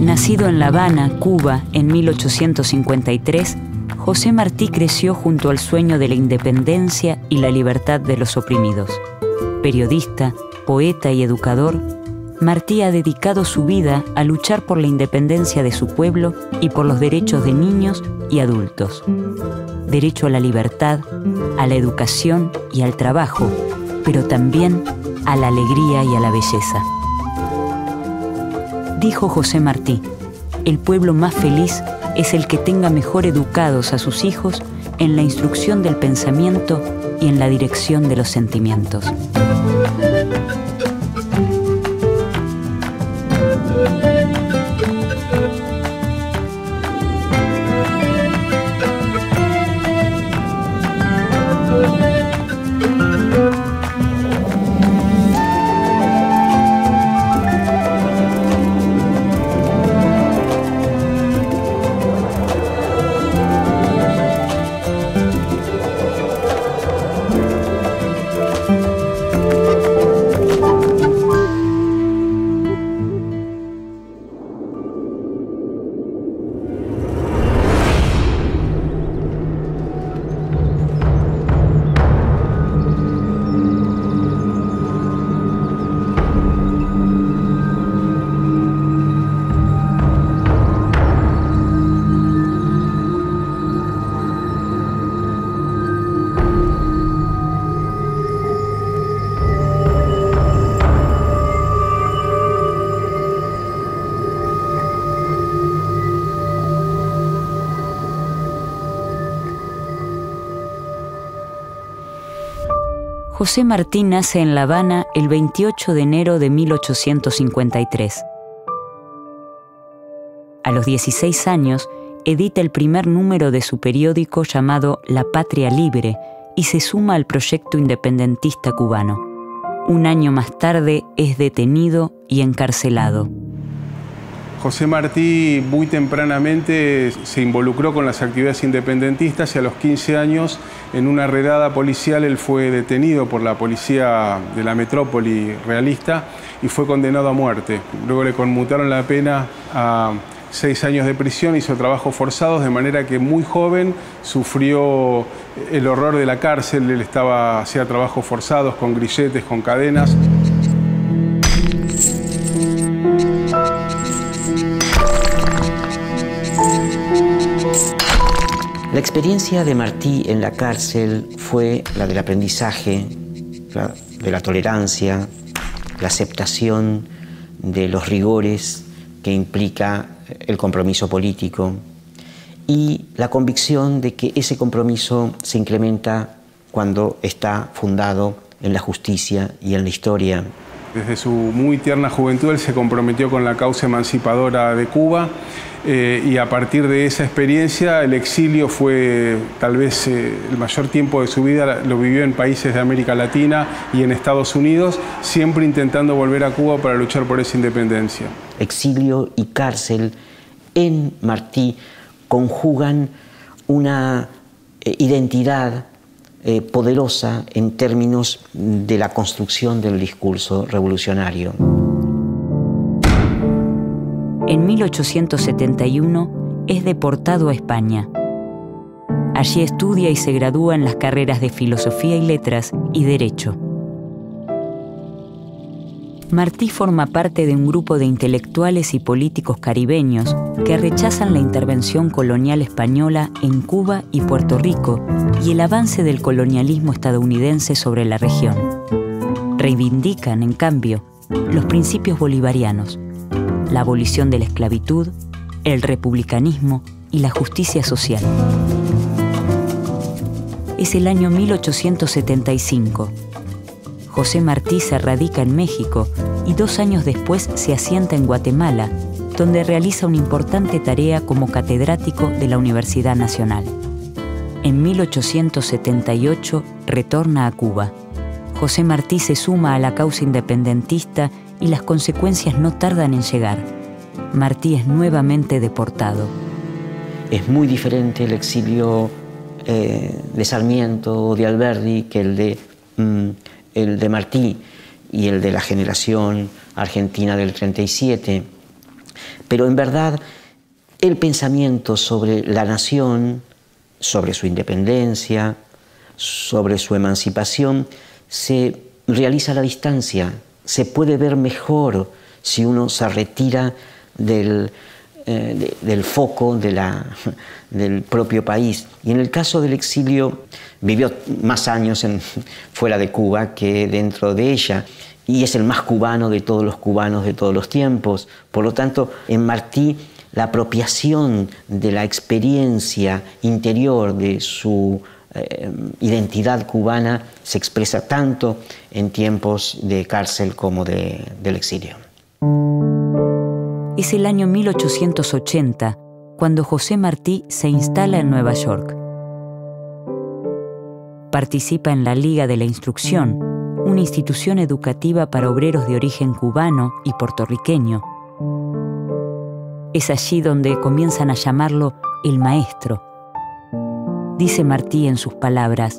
Nacido en La Habana, Cuba, en 1853, José Martí creció junto al sueño de la independencia y la libertad de los oprimidos. Periodista, poeta y educador, Martí ha dedicado su vida a luchar por la independencia de su pueblo y por los derechos de niños y adultos. Derecho a la libertad, a la educación y al trabajo, pero también a la alegría y a la belleza. Dijo José Martí: el pueblo más feliz es el que tenga mejor educados a sus hijos en la instrucción del pensamiento y en la dirección de los sentimientos. José Martí nace en La Habana el 28 de enero de 1853. A los 16 años, edita el primer número de su periódico llamado La Patria Libre y se suma al proyecto independentista cubano. Un año más tarde es detenido y encarcelado. José Martí muy tempranamente se involucró con las actividades independentistas y a los 15 años, en una redada policial, él fue detenido por la policía de la metrópoli realista y fue condenado a muerte. Luego le conmutaron la pena a 6 años de prisión, hizo trabajos forzados, de manera que muy joven sufrió el horror de la cárcel. Él hacía trabajos forzados con grilletes, con cadenas. La experiencia de Martí en la cárcel fue la del aprendizaje, de la tolerancia, la aceptación de los rigores que implica el compromiso político y la convicción de que ese compromiso se incrementa cuando está fundado en la justicia y en la historia. Desde su muy tierna juventud él se comprometió con la causa emancipadora de Cuba y a partir de esa experiencia el exilio fue tal vez el mayor tiempo de su vida, lo vivió en países de América Latina y en Estados Unidos, siempre intentando volver a Cuba para luchar por esa independencia. Exilio y cárcel en Martí conjugan una identidad poderosa en términos de la construcción del discurso revolucionario. En 1871 es deportado a España. Allí estudia y se gradúa en las carreras de Filosofía y Letras y Derecho. Martí forma parte de un grupo de intelectuales y políticos caribeños que rechazan la intervención colonial española en Cuba y Puerto Rico y el avance del colonialismo estadounidense sobre la región. Reivindican, en cambio, los principios bolivarianos, la abolición de la esclavitud, el republicanismo y la justicia social. Es el año 1875. José Martí se radica en México y 2 años después se asienta en Guatemala, donde realiza una importante tarea como catedrático de la Universidad Nacional. En 1878 retorna a Cuba. José Martí se suma a la causa independentista y las consecuencias no tardan en llegar. Martí es nuevamente deportado. Es muy diferente el exilio de Sarmiento o de Alberdi que el de Martí y el de la generación argentina del 37. Pero en verdad, el pensamiento sobre la nación, sobre su independencia, sobre su emancipación, se realiza a la distancia. Se puede ver mejor si uno se retira del foco del propio país. Y en el caso del exilio, vivió más años fuera de Cuba que dentro de ella, y es el más cubano de todos los cubanos de todos los tiempos. Por lo tanto, en Martí, la apropiación de la experiencia interior de su identidad cubana se expresa tanto en tiempos de cárcel como del exilio. Es el año 1880 cuando José Martí se instala en Nueva York. Participa en la Liga de la Instrucción, una institución educativa para obreros de origen cubano y puertorriqueño. Es allí donde comienzan a llamarlo el maestro. Dice Martí en sus palabras: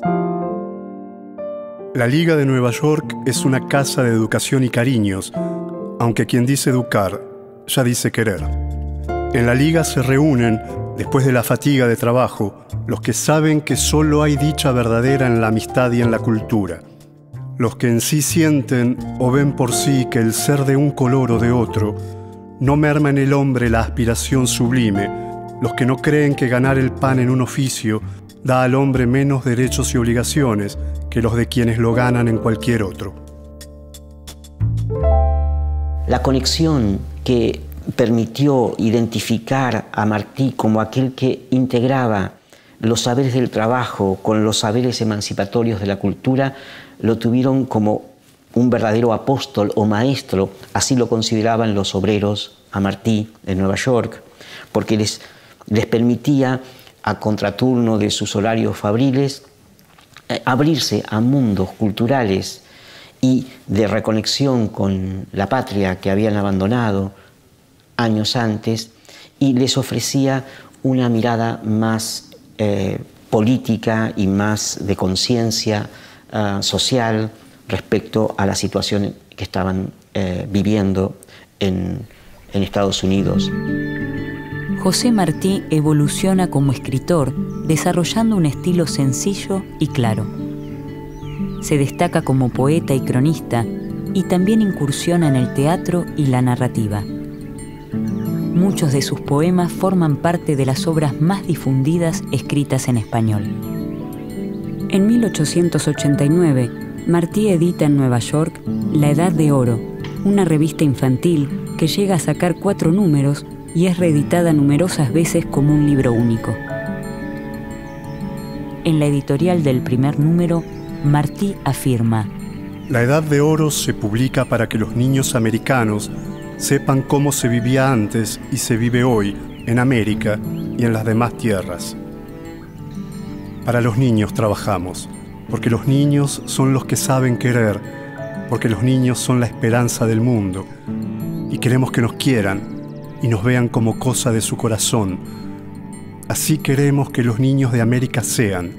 La Liga de Nueva York es una casa de educación y cariños, aunque quien dice educar ya dice querer. En la Liga se reúnen, después de la fatiga de trabajo, los que saben que solo hay dicha verdadera en la amistad y en la cultura. Los que en sí sienten o ven por sí que el ser de un color o de otro no merma en el hombre la aspiración sublime. Los que no creen que ganar el pan en un oficio da al hombre menos derechos y obligaciones que los de quienes lo ganan en cualquier otro. La conexión que permitió identificar a Martí como aquel que integraba los saberes del trabajo con los saberes emancipatorios de la cultura, lo tuvieron como un verdadero apóstol o maestro, así lo consideraban los obreros a Martí en Nueva York, porque les permitía, a contraturno de sus horarios fabriles, abrirse a mundos culturales y de reconexión con la patria que habían abandonado años antes, y les ofrecía una mirada más política y más de conciencia social respecto a la situación que estaban viviendo en Estados Unidos. José Martí evoluciona como escritor, desarrollando un estilo sencillo y claro. Se destaca como poeta y cronista, y también incursiona en el teatro y la narrativa. Muchos de sus poemas forman parte de las obras más difundidas escritas en español. En 1889, Martí edita en Nueva York La Edad de Oro, una revista infantil que llega a sacar 4 números y es reeditada numerosas veces como un libro único. En la editorial del primer número, Martí afirma: La Edad de Oro se publica para que los niños americanos sepan cómo se vivía antes y se vive hoy en América y en las demás tierras. Para los niños trabajamos, porque los niños son los que saben querer, porque los niños son la esperanza del mundo, y queremos que nos quieran y nos vean como cosa de su corazón. Así queremos que los niños de América sean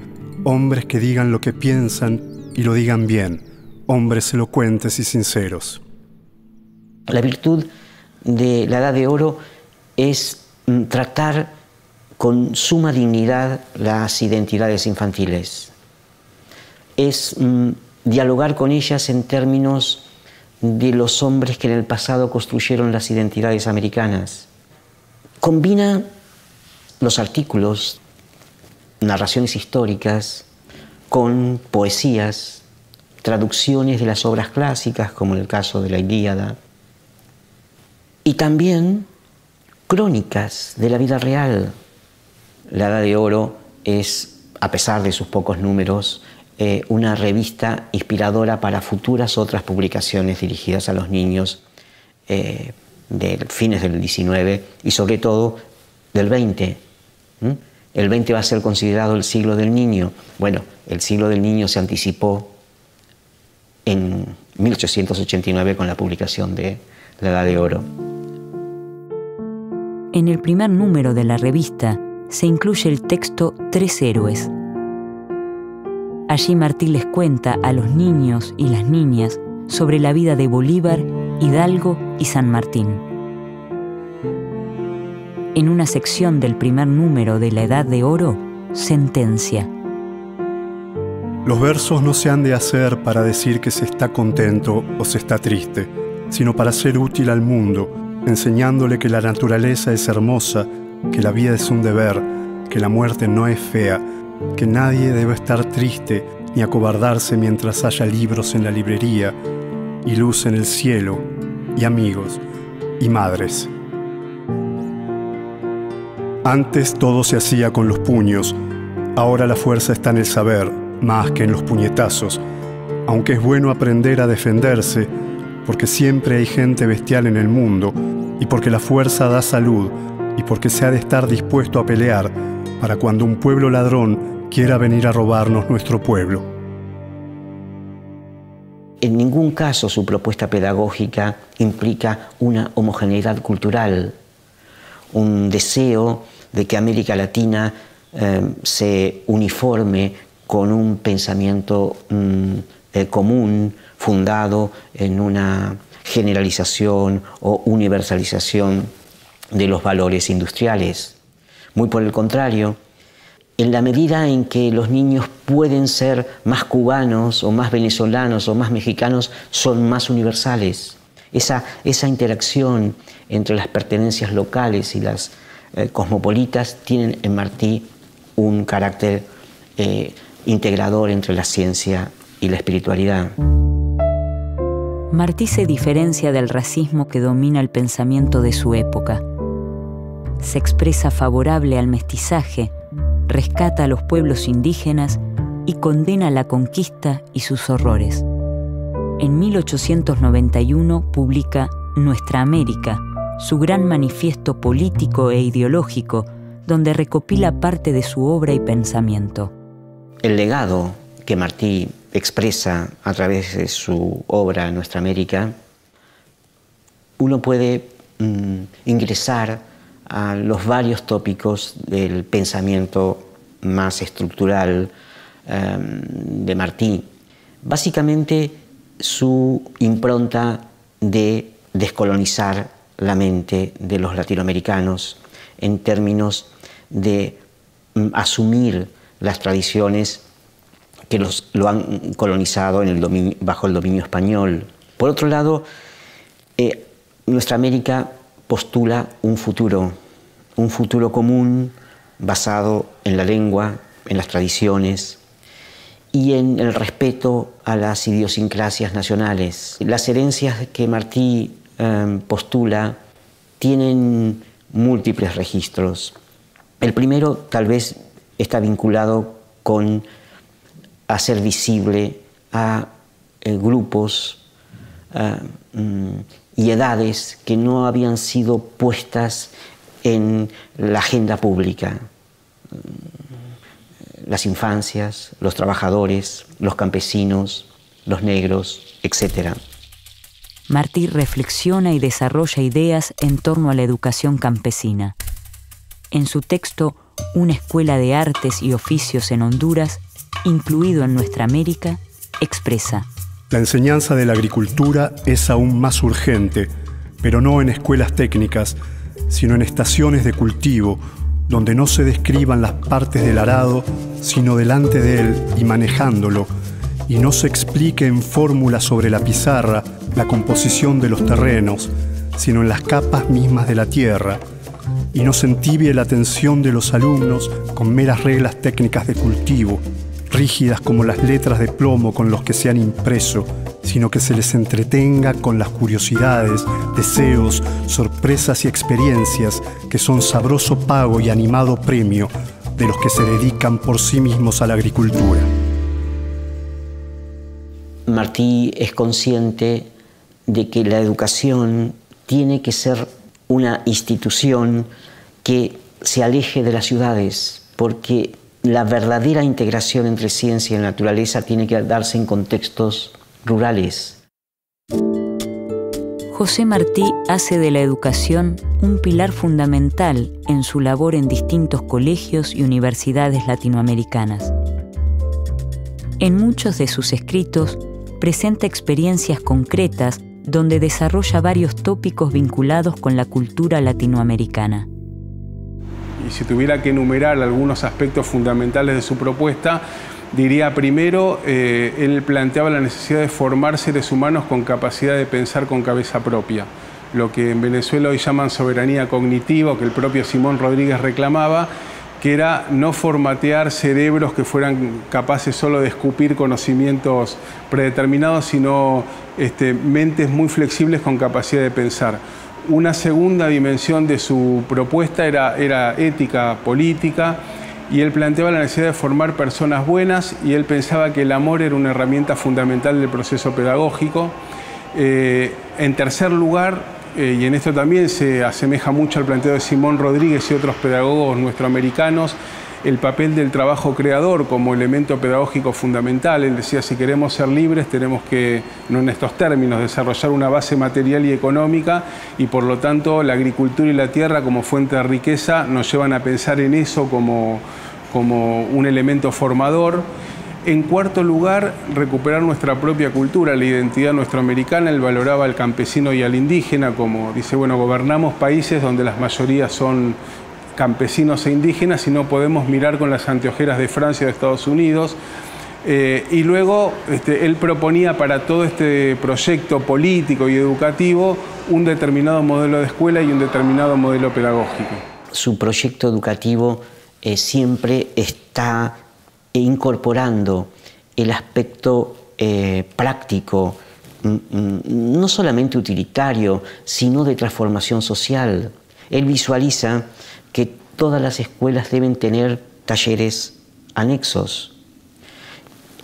hombres que digan lo que piensan y lo digan bien, hombres elocuentes y sinceros. La virtud de La Edad de Oro es tratar con suma dignidad las identidades infantiles. Es dialogar con ellas en términos de los hombres que en el pasado construyeron las identidades americanas. Combina los artículos, narraciones históricas, con poesías, traducciones de las obras clásicas, como en el caso de la Ilíada, y también crónicas de la vida real. La Edad de Oro es, a pesar de sus pocos números, una revista inspiradora para futuras otras publicaciones dirigidas a los niños de fines del XIX y sobre todo del XX. El XX va a ser considerado el siglo del niño. Bueno, el siglo del niño se anticipó en 1889 con la publicación de La Edad de Oro. En el primer número de la revista se incluye el texto 3 héroes. Allí Martí les cuenta a los niños y las niñas sobre la vida de Bolívar, Hidalgo y San Martín. En una sección del primer número de La Edad de Oro, sentencia: Los versos no se han de hacer para decir que se está contento o se está triste, sino para ser útil al mundo, enseñándole que la naturaleza es hermosa, que la vida es un deber, que la muerte no es fea, que nadie debe estar triste ni acobardarse mientras haya libros en la librería, y luz en el cielo, y amigos, y madres. Antes todo se hacía con los puños, ahora la fuerza está en el saber, más que en los puñetazos, aunque es bueno aprender a defenderse, porque siempre hay gente bestial en el mundo, y porque la fuerza da salud, y porque se ha de estar dispuesto a pelear para cuando un pueblo ladrón quiera venir a robarnos nuestro pueblo. En ningún caso su propuesta pedagógica implica una homogeneidad cultural, un deseo de que América Latina se uniforme con un pensamiento común, fundado en una generalización o universalización de los valores industriales. Muy por el contrario, en la medida en que los niños pueden ser más cubanos o más venezolanos o más mexicanos, son más universales. Esa interacción entre las pertenencias locales y las cosmopolitas tienen en Martí un carácter integrador entre la ciencia y la espiritualidad. Martí se diferencia del racismo que domina el pensamiento de su época. Se expresa favorable al mestizaje, rescata a los pueblos indígenas y condena la conquista y sus horrores. En 1891 publica Nuestra América, su gran manifiesto político e ideológico, donde recopila parte de su obra y pensamiento. El legado que Martí expresa a través de su obra Nuestra América, uno puede ingresar a los varios tópicos del pensamiento más estructural de Martí. Básicamente, su impronta de descolonizar la mente de los latinoamericanos en términos de asumir las tradiciones que lo han colonizado bajo el dominio español. Por otro lado, Nuestra América postula un futuro común basado en la lengua, en las tradiciones y en el respeto a las idiosincrasias nacionales. Las herencias que Martí postula tienen múltiples registros. El primero tal vez está vinculado con hacer visible a grupos y edades que no habían sido puestas en la agenda pública. Las infancias, los trabajadores, los campesinos, los negros, etc. Martí reflexiona y desarrolla ideas en torno a la educación campesina. En su texto Una escuela de artes y oficios en Honduras, incluido en Nuestra América, expresa: La enseñanza de la agricultura es aún más urgente, pero no en escuelas técnicas, sino en estaciones de cultivo, donde no se describan las partes del arado, sino delante de él y manejándolo, y no se explique en fórmulas sobre la pizarra la composición de los terrenos, sino en las capas mismas de la tierra, y no se entibie la atención de los alumnos con meras reglas técnicas de cultivo, rígidas como las letras de plomo con los que se han impreso, sino que se les entretenga con las curiosidades, deseos, sorpresas y experiencias que son sabroso pago y animado premio de los que se dedican por sí mismos a la agricultura. Martí es consciente de que la educación tiene que ser una institución que se aleje de las ciudades, porque la verdadera integración entre ciencia y naturaleza tiene que darse en contextos rurales. José Martí hace de la educación un pilar fundamental en su labor en distintos colegios y universidades latinoamericanas. En muchos de sus escritos presenta experiencias concretas donde desarrolla varios tópicos vinculados con la cultura latinoamericana. si tuviera que enumerar algunos aspectos fundamentales de su propuesta, diría primero, él planteaba la necesidad de formar seres humanos con capacidad de pensar con cabeza propia, lo que en Venezuela hoy llaman soberanía cognitiva, que el propio Simón Rodríguez reclamaba, que era no formatear cerebros que fueran capaces solo de escupir conocimientos predeterminados, sino mentes muy flexibles con capacidad de pensar. Una segunda dimensión de su propuesta era ética política, y él planteaba la necesidad de formar personas buenas, y él pensaba que el amor era una herramienta fundamental del proceso pedagógico. En tercer lugar, y en esto también se asemeja mucho al planteo de Simón Rodríguez y otros pedagogos nuestroamericanos, el papel del trabajo creador como elemento pedagógico fundamental. Él decía, si queremos ser libres tenemos que, no en estos términos, desarrollar una base material y económica, y por lo tanto la agricultura y la tierra como fuente de riqueza nos llevan a pensar en eso como un elemento formador. En cuarto lugar, recuperar nuestra propia cultura, la identidad nuestroamericana. Él valoraba al campesino y al indígena, como dice, bueno, gobernamos países donde las mayorías son campesinos e indígenas y no podemos mirar con las anteojeras de Francia o de Estados Unidos. Y luego él proponía para todo este proyecto político y educativo un determinado modelo de escuela y un determinado modelo pedagógico. Su proyecto educativo siempre está incorporando el aspecto práctico, no solamente utilitario, sino de transformación social. Él visualiza que todas las escuelas deben tener talleres anexos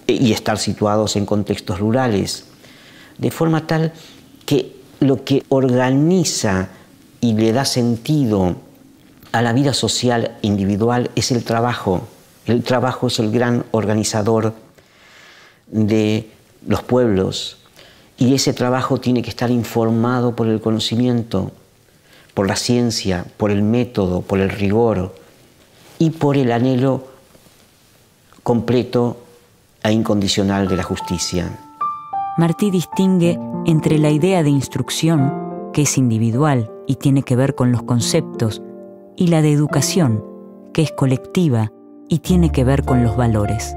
y estar situados en contextos rurales, de forma tal que lo que organiza y le da sentido a la vida social individual es el trabajo. El trabajo es el gran organizador de los pueblos, y ese trabajo tiene que estar informado por el conocimiento, por la ciencia, por el método, por el rigor y por el anhelo completo e incondicional de la justicia. Martí distingue entre la idea de instrucción, que es individual y tiene que ver con los conceptos, y la de educación, que es colectiva y tiene que ver con los valores.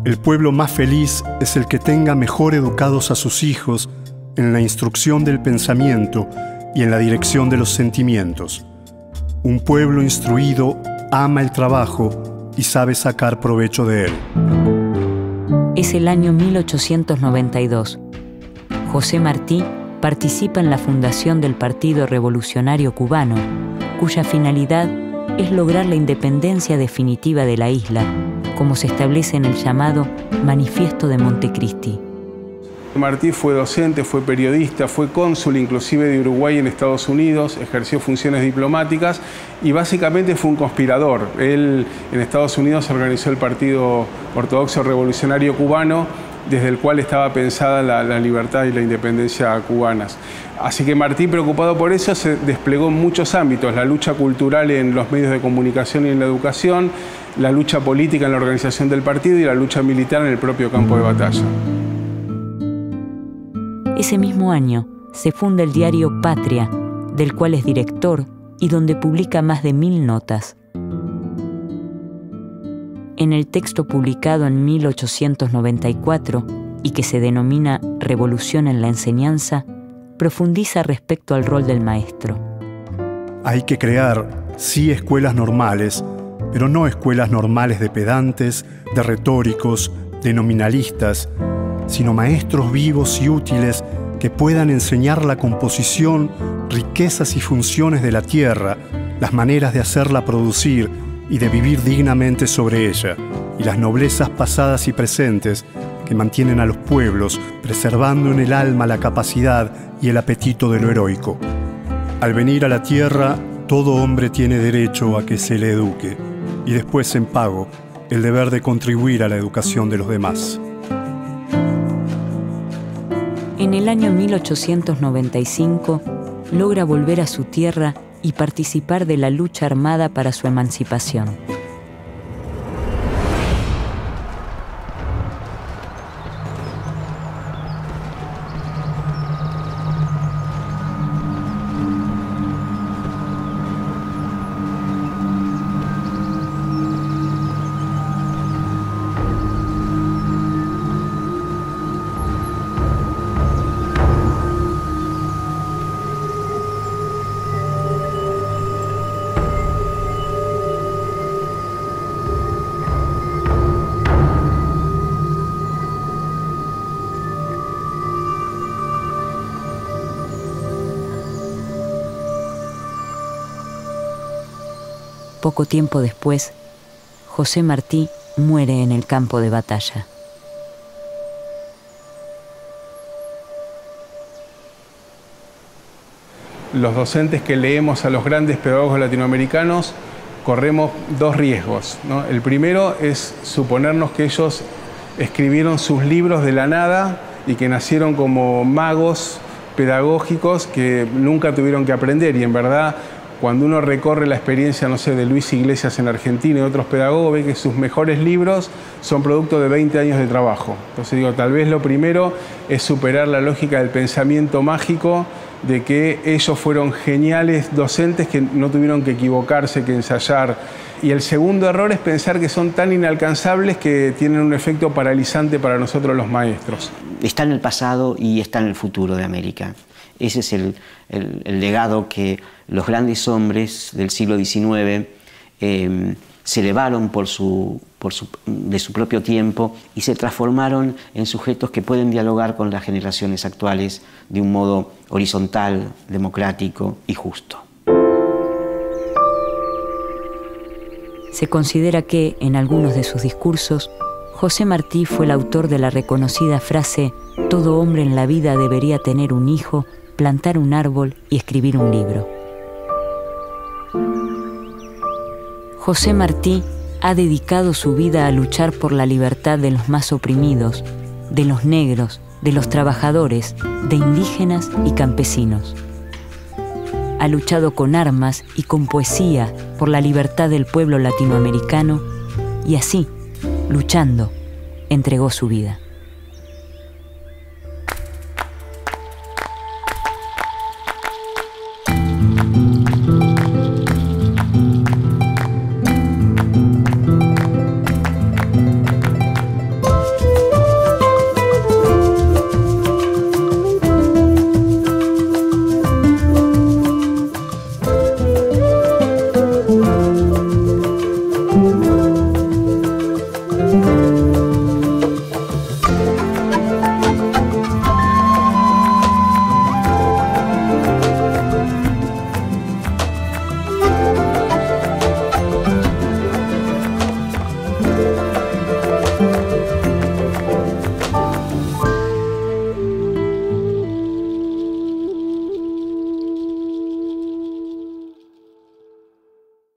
El pueblo más feliz es el que tenga mejor educados a sus hijos en la instrucción del pensamiento y en la dirección de los sentimientos. Un pueblo instruido ama el trabajo y sabe sacar provecho de él. Es el año 1892. José Martí participa en la fundación del Partido Revolucionario Cubano, cuya finalidad es lograr la independencia definitiva de la isla, como se establece en el llamado Manifiesto de Montecristi. Martí fue docente, fue periodista, fue cónsul inclusive de Uruguay en Estados Unidos, ejerció funciones diplomáticas y básicamente fue un conspirador. Él en Estados Unidos organizó el Partido Ortodoxo Revolucionario Cubano, desde el cual estaba pensada la libertad y la independencia cubanas. Así que Martí, preocupado por eso, se desplegó en muchos ámbitos: la lucha cultural en los medios de comunicación y en la educación, la lucha política en la organización del partido y la lucha militar en el propio campo de batalla. Ese mismo año se funda el diario Patria, del cual es director y donde publica más de 1000 notas. En el texto publicado en 1894 y que se denomina Revolución en la Enseñanza, profundiza respecto al rol del maestro. Hay que crear, sí, escuelas normales, pero no escuelas normales de pedantes, de retóricos, de nominalistas, sino maestros vivos y útiles que puedan enseñar la composición, riquezas y funciones de la tierra, las maneras de hacerla producir y de vivir dignamente sobre ella, y las noblezas pasadas y presentes que mantienen a los pueblos, preservando en el alma la capacidad y el apetito de lo heroico. Al venir a la tierra, todo hombre tiene derecho a que se le eduque, y después, en pago, el deber de contribuir a la educación de los demás. En el año 1895 logra volver a su tierra y participar de la lucha armada para su emancipación. Poco tiempo después, José Martí muere en el campo de batalla. Los docentes que leemos a los grandes pedagogos latinoamericanos corremos dos riesgos, ¿no? El primero es suponernos que ellos escribieron sus libros de la nada y que nacieron como magos pedagógicos que nunca tuvieron que aprender, y en verdad cuando uno recorre la experiencia, no sé, de Luis Iglesias en Argentina y otros pedagogos, ve que sus mejores libros son producto de 20 años de trabajo. Entonces digo, tal vez lo primero es superar la lógica del pensamiento mágico de que ellos fueron geniales docentes que no tuvieron que equivocarse, que ensayar. Y el segundo error es pensar que son tan inalcanzables que tienen un efecto paralizante para nosotros los maestros. Está en el pasado y está en el futuro de América. Ese es el legado que los grandes hombres del siglo XIX se elevaron de su propio tiempo y se transformaron en sujetos que pueden dialogar con las generaciones actuales de un modo horizontal, democrático y justo. Se considera que, en algunos de sus discursos, José Martí fue el autor de la reconocida frase «Todo hombre en la vida debería tener un hijo, plantar un árbol y escribir un libro». José Martí ha dedicado su vida a luchar por la libertad de los más oprimidos, de los negros, de los trabajadores, de indígenas y campesinos. Ha luchado con armas y con poesía por la libertad del pueblo latinoamericano y así, luchando, entregó su vida.